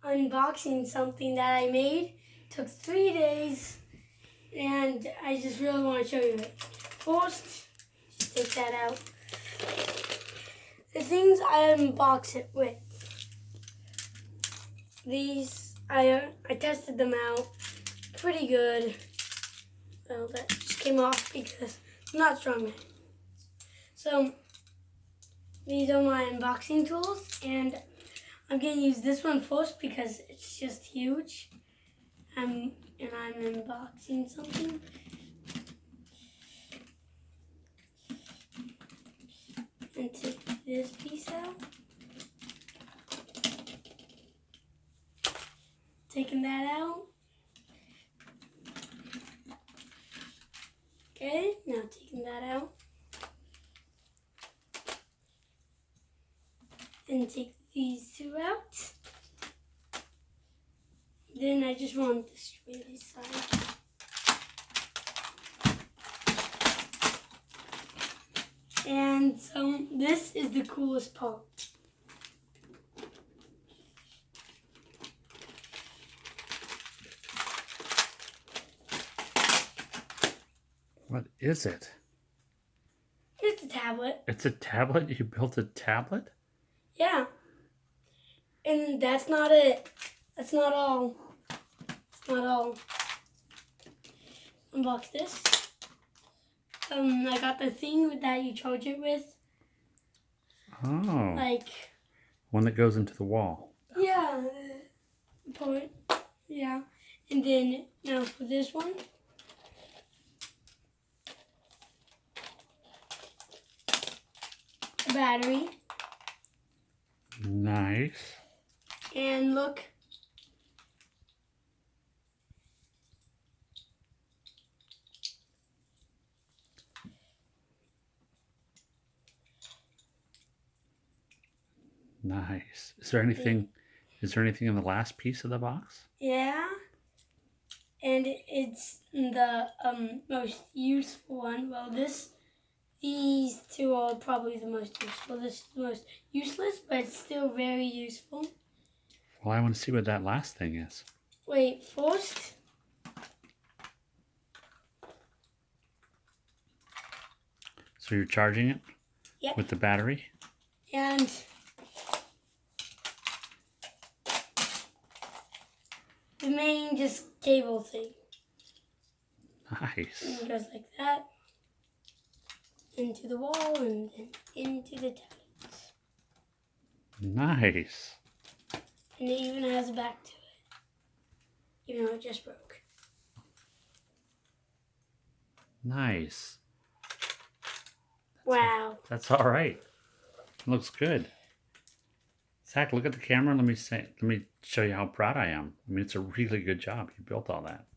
unboxing something that I made. Took 3 days, and I just really want to show you it. First, just take that out. The things I unbox it with. These, I tested them out. Pretty good. Well, that just came off because I'm not strong enough. So, these are my unboxing tools, and I'm going to use this one first because it's just huge. And I'm unboxing something. And take this piece out. Taking that out. Okay, now taking that out. And take these two out. Then I just want to destroy this side. And so this is the coolest part. What is it? It's a tablet. It's a tablet? You built a tablet? Yeah. And that's not it. That's not all. It's not all. Unbox this. I got the thing that you charge it with. Oh. Like. One that goes into the wall. Yeah. Port. Yeah. And then now for this one. A battery. Nice. And look. Nice. Is there anything in the last piece of the box? Yeah. And it's the most useful one. Well, these two are probably the most useful. This is the most useless, but it's still very useful. Well, I want to see what that last thing is. Wait, first. So you're charging it? Yep. With the battery? And the main just cable thing. Nice. And it goes like that. Into the wall and then into the tablets. Nice. And it even has a back to it. Even though it just broke. Nice. Wow. That's all right. It looks good. Zach, look at the camera. Let me show you how proud I am. I mean, it's a really good job. You built all that.